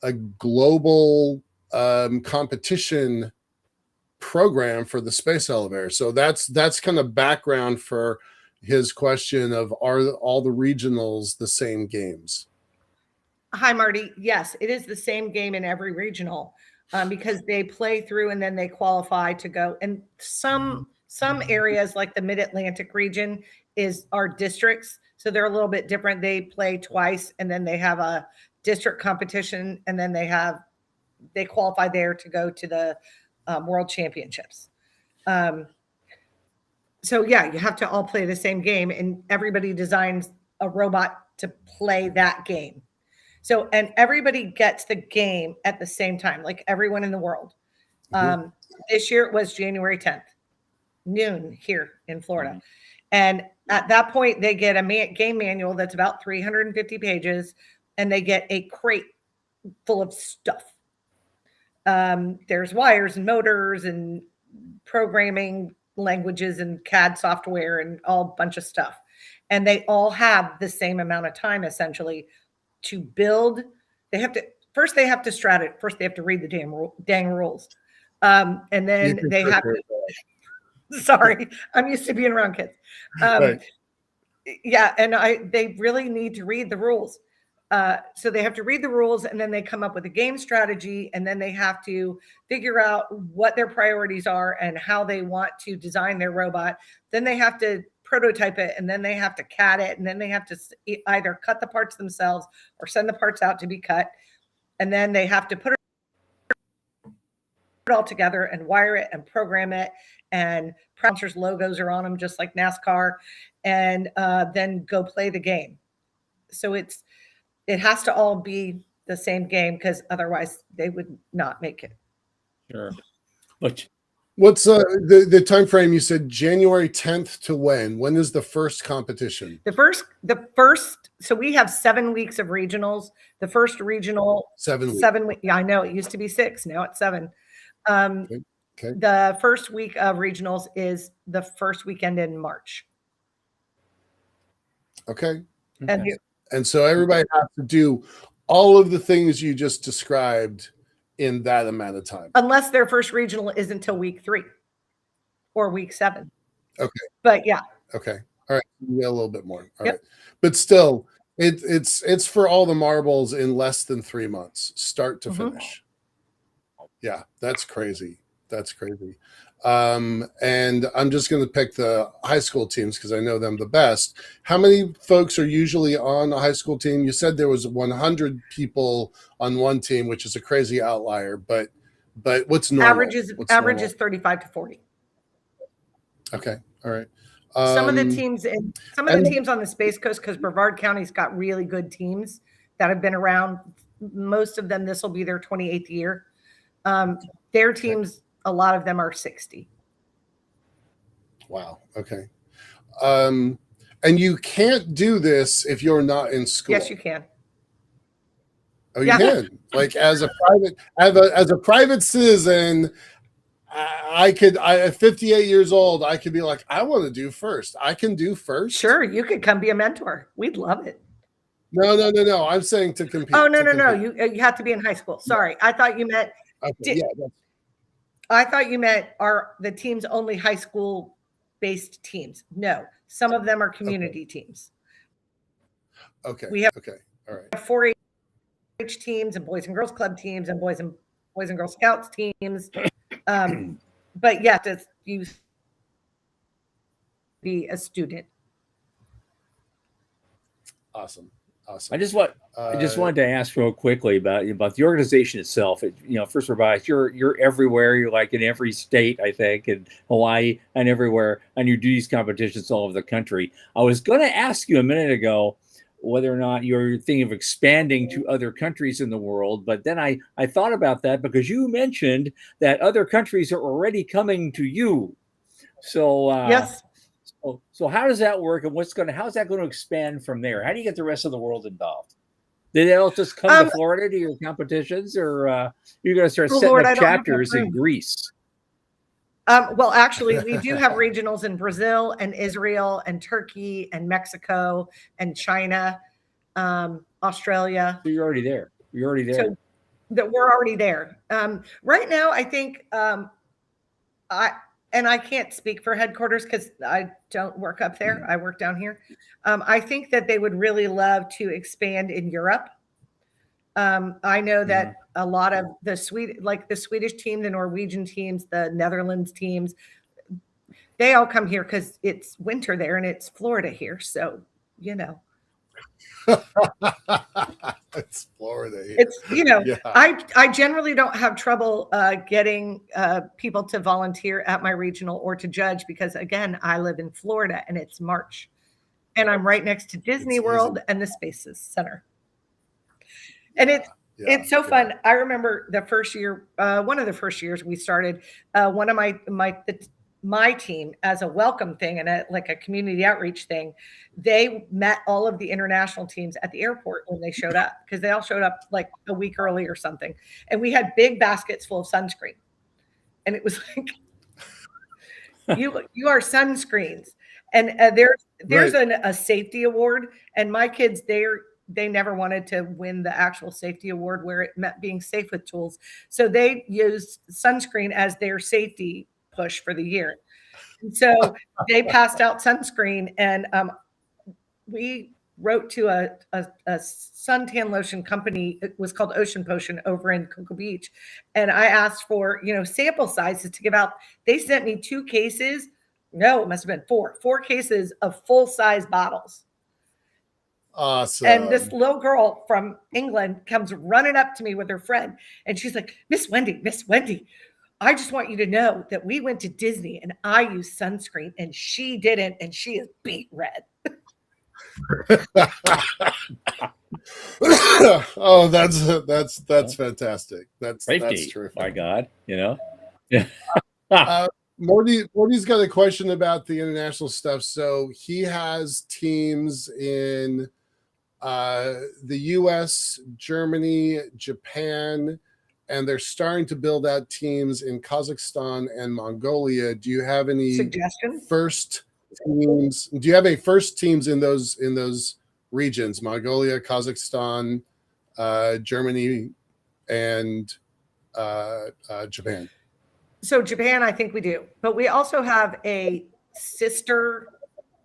a global competition program for the Space Elevator. So that's kind of background for his question of, are all the regionals the same games? Hi, Marty. Yes, it is the same game in every regional because they play through and then they qualify to go. And some areas like the Mid-Atlantic region are districts. So they're a little bit different. They play twice and then they have a district competition and then they qualify there to go to the World Championships. So yeah, you have to all play the same game and everybody designs a robot to play that game. So, and everybody gets the game at the same time, like everyone in the world. This year it was January 10th, noon here in Florida. And at that point, they get a game manual that's about 350 pages, and they get a crate full of stuff. There's wires and motors and programming languages and CAD software and all bunch of stuff. And they all have the same amount of time, essentially, to build. They have to strategize. First, they have to read the dang rules. And then they have to, sorry, I'm used to being around kids. Right. Yeah. And they really need to read the rules. So they have to read the rules and then they come up with a game strategy and then they have to figure out what their priorities are and how they want to design their robot. Then they have to prototype it and then they have to CAD it and then they have to either cut the parts themselves or send the parts out to be cut. And then they have to put it all together and wire it and program it, and sponsors' logos are on them just like NASCAR, and then go play the game. So it has to all be the same game because otherwise they would not make it. Sure. What's the time frame? You said January 10th to when? When is the first competition? The first. So we have 7 weeks of regionals. The first regional 7 weeks. 7 weeks. Yeah, I know it used to be 6. Now it's 7. Okay. The first week of regionals is the first weekend in March. Okay. And so everybody has to do all of the things you just described in that amount of time, unless their first regional is until week 3 or week 7. Okay. But yeah. Okay. All right. We got a little bit more. All right. But still, it's for all the marbles in less than 3 months, start to finish. Yeah, that's crazy. That's crazy. And I'm just going to pick the high school teams because I know them the best. How many folks are usually on a high school team? You said there was 100 people on one team, which is a crazy outlier, but what's normal? Average is 35 to 40. Okay. All right. Some of the teams on the Space Coast, because Brevard County's got really good teams that have been around. Most of them, this will be their 28th year. Their teams, a lot of them are 60. Wow. Okay. And you can't do this if you're not in school. Yes, you can. Oh, you can. Like as a private citizen, at 58 years old, I could be like, I want to do FIRST. I can do FIRST. Sure, you could come be a mentor. We'd love it. No. I'm saying to compete. Oh, no. You have to be in high school. Sorry, I thought you meant. Okay, I thought you meant are the teams only high school based teams? No, some of them are community teams. Okay. We have all right. 4-H teams and Boys and Girls Club teams and Boys and Girl Scouts teams. But yeah, to you be a student. Awesome. I just wanted to ask real quickly about the organization itself. First of all, you're everywhere. You're like in every state, I think, in Hawaii and everywhere, and you do these competitions all over the country. I was going to ask you a minute ago whether or not you're thinking of expanding to other countries in the world, but then I thought about that because you mentioned that other countries are already coming to you. So Yes. So how does that work, and how's that going to expand from there? How do you get the rest of the world involved? Did they all just come to Florida to your competitions, or you're going to start setting up chapters in Greece? Well, actually, we do have regionals in Brazil and Israel and Turkey and Mexico and China, Australia. So you're already there. So that we're already there. Right now, I think I can't speak for headquarters because I don't work up there. I work down here. I think that they would really love to expand in Europe. I know that a lot of the Swedish team, the Norwegian teams, the Netherlands teams, they all come here because it's winter there and it's Florida here. So, It's Florida here. It's, yeah. I generally don't have trouble getting people to volunteer at my regional or to judge because, again, I live in Florida and it's March and I'm right next to Disney World and the Space Center. And it's so fun. I remember the first year, one of the first years we started, one of my team as a welcome thing and like a community outreach thing, they met all of the international teams at the airport when they showed up because they all showed up like a week early or something. And we had big baskets full of sunscreen. And it was like, you are sunscreens. And there's a safety award. And my kids, they never wanted to win the actual safety award where it meant being safe with tools. So they used sunscreen as their safety push for the year. And so they passed out sunscreen and we wrote to a suntan lotion company. It was called Ocean Potion over in Cocoa Beach. And I asked for, sample sizes to give out. They sent me 2 cases. No, it must have been 4 cases of full size bottles. Awesome. And this little girl from England comes running up to me with her friend. And she's like, Miss Wendy, I just want you to know that we went to Disney and I used sunscreen and she didn't. And she is beet red. Oh, that's fantastic. That's terrific. My God, Yeah. Morty's got a question about the international stuff. So he has teams in the US, Germany, Japan, and they're starting to build out teams in Kazakhstan and Mongolia. Do you have any suggestions? First teams? Do you have any first teams in those regions? Mongolia, Kazakhstan, Germany, and Japan. So Japan, I think we do, but we also have a sister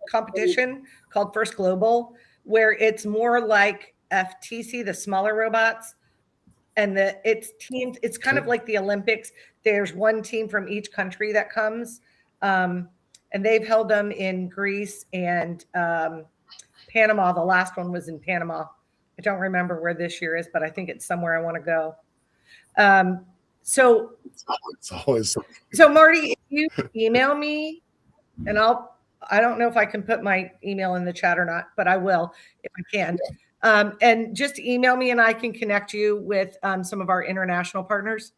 competition called First Global, where it's more like FTC, the smaller robots, and it's teams. It's kind of like the Olympics. There's one team from each country that comes, and they've held them in Greece and Panama. The last one was in Panama. I don't remember where this year is, but I think it's somewhere I want to go. So it's always so Marty, if you email me, and I don't know if I can put my email in the chat or not, but I will if I can. And just email me and I can connect you with some of our international partners.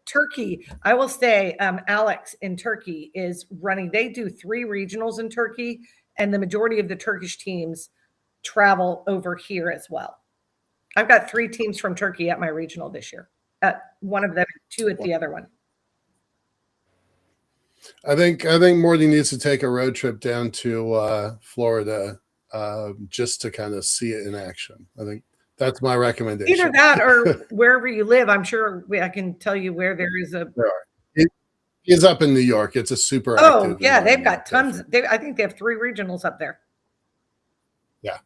Turkey, I will say Alex in Turkey is running. They do 3 regionals in Turkey, and the majority of the Turkish teams travel over here as well. I've got 3 teams from Turkey at my regional this year. One of them, 2 at the other one. I think Morty needs to take a road trip down to Florida just to kind of see it in action. I think that's my recommendation. Either that or wherever you live. I'm sure I can tell you where there is a. It is up in New York. It's a super. Oh yeah, they've got tons. I think they have 3 regionals up there. Yeah.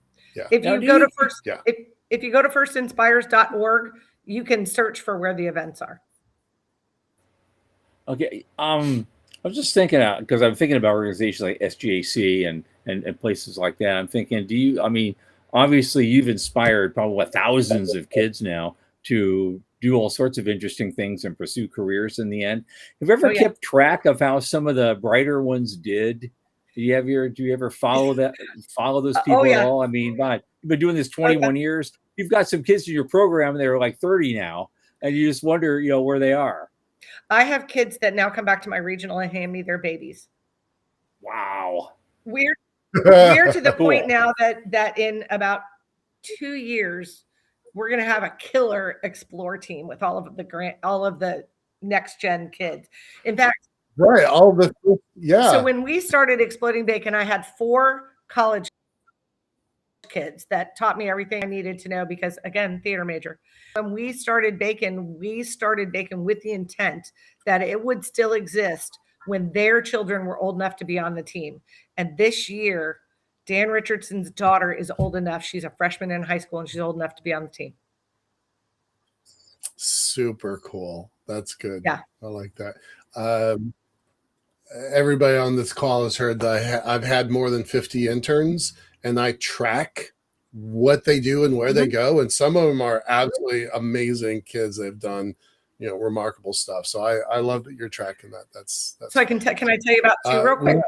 If you go to first, if you go to firstinspires.org, you can search for where the events are. Okay. I was just thinking out because I'm thinking about organizations like SGAC and places like that. I'm thinking, I mean, obviously you've inspired probably thousands of kids now to do all sorts of interesting things and pursue careers in the end. Have you Oh ever yeah. kept track of how some of the brighter ones did? Do you ever follow those Oh people at yeah. all? I mean, God, you've been doing this Oh yeah. 21 years. You've got some kids in your program, and they're like 30 now, and you just wonder, where they are. I have kids that now come back to my regional and hand me their babies. Wow. We're to the point Cool. now that in about 2 years, we're gonna have a killer explore team with all of the next gen kids. In fact, Right. All the so yeah. when we started Exploding Bacon, I had 4 college kids that taught me everything I needed to know because, again, theater major. When we started Bacon with the intent that it would still exist when their children were old enough to be on the team. And this year, Dan Richardson's daughter is old enough. She's a freshman in high school and she's old enough to be on the team. Super cool. That's good. Yeah. I like that. Everybody on this call has heard that I've had more than 50 interns, and I track what they do and where they go. And some of them are absolutely amazing kids. They've done, remarkable stuff. So I love that you're tracking that. That's so can I tell you about 2 real quick?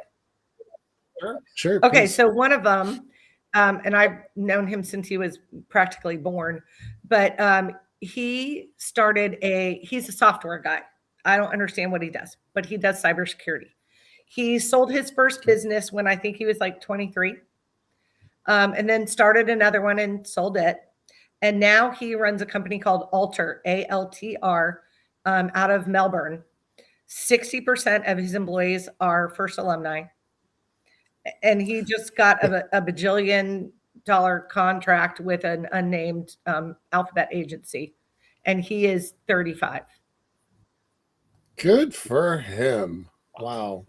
Sure. Okay, please. so one of them, and I've known him since he was practically born, but he's a software guy. I don't understand what he does, but he does cybersecurity. He sold his first business when I think he was like 23, and then started another one and sold it. And now he runs a company called Alter, ALTR, out of Melbourne. 60% of his employees are first alumni. And he just got a bajillion-dollar contract with an unnamed alphabet agency. And he is 35. Good for him. Wow.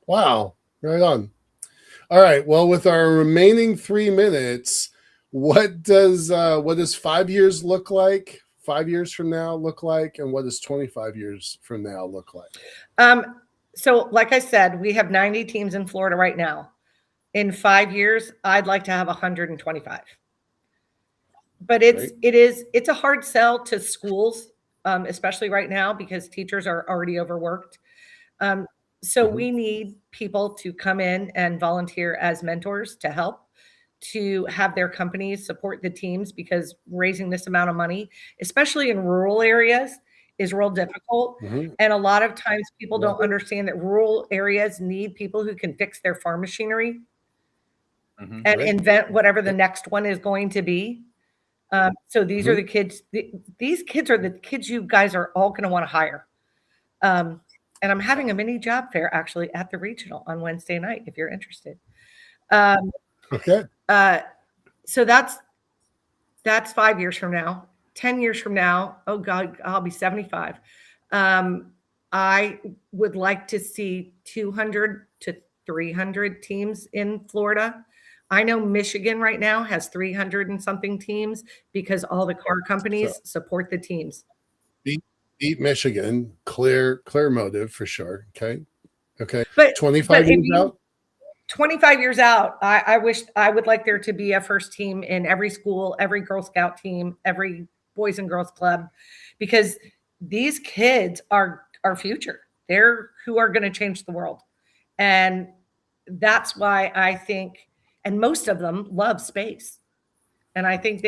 Right on. All right. Well, with our remaining 3 minutes, what does 5 years look like? 5 years from now look like, and what does 25 years from now look like? So, like I said, we have 90 teams in Florida right now. In 5 years, I'd like to have 125. But it's a hard sell to schools, especially right now because teachers are already overworked. So we need people to come in and volunteer as mentors to help, to have their companies support the teams, because raising this amount of money, especially in rural areas, is real difficult. And a lot of times people don't understand that rural areas need people who can fix their farm machinery and invent whatever the next one is going to be. So these are the kids. These kids are the kids you guys are all going to want to hire. And I'm having a mini job fair actually at the regional on Wednesday night, if you're interested. Okay. So that's 5 years from now. 10 years from now, oh God, I'll be 75. I would like to see 200 to 300 teams in Florida. I know Michigan right now has 300 and something teams because all the car companies support the teams. Beat Michigan, clear motive for sure. Okay. But 25 years out. 25 years out, I would like there to be a first team in every school, every Girl Scout team, every Boys and Girls Club, because these kids are our future. They're who are going to change the world. And that's why I think, and most of them love space. And I think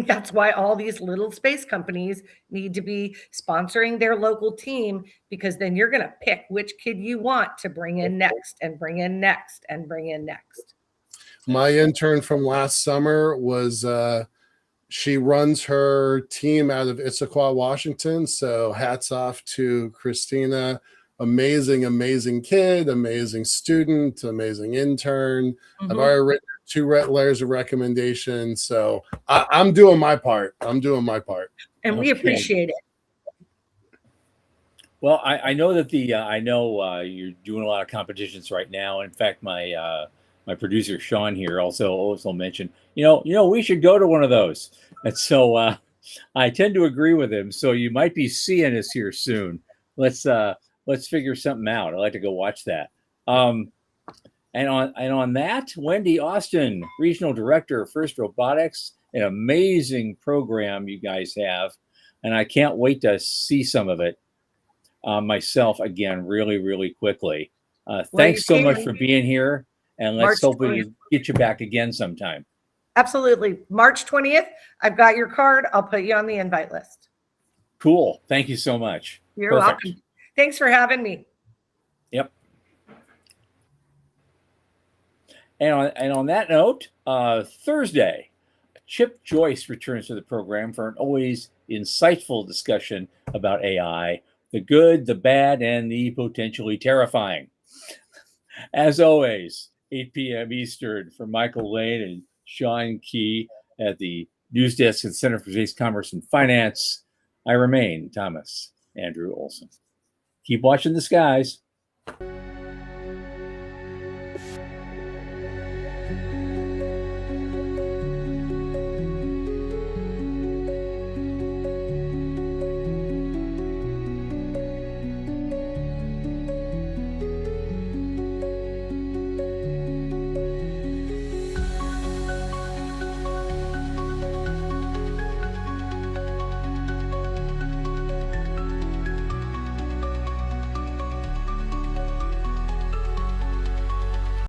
that's why all these little space companies need to be sponsoring their local team, because then you're going to pick which kid you want to bring in next and bring in next and bring in next. My intern from last summer was, she runs her team out of Issaquah, Washington. So hats off to Christina. Amazing kid, amazing student, amazing intern. I've already written 2 letters of recommendation. So I'm doing my part. And we appreciate it. Well, I know that you're doing a lot of competitions right now. In fact, my producer Sean here also mentioned, we should go to one of those. And so I tend to agree with him. So you might be seeing us here soon. Let's let's figure something out. I'd like to go watch that. And on that, Wendy Austin, Regional Director of First Robotics, an amazing program you guys have, and I can't wait to see some of it myself again, really, really quickly. Thanks so much for being here, and let's hope we can get you back again sometime. Absolutely. March 20th, I've got your card. I'll put you on the invite list. Cool. Thank you so much. You're welcome. Thanks for having me. Yep. And on that note, Thursday, Chip Joyce returns to the program for an always insightful discussion about AI, the good, the bad, and the potentially terrifying. As always, 8 p.m. Eastern for Michael Lane and Sean Key at the News Desk at Center for Space Commerce and Finance. I remain Thomas Andrew Olson. Keep watching the skies.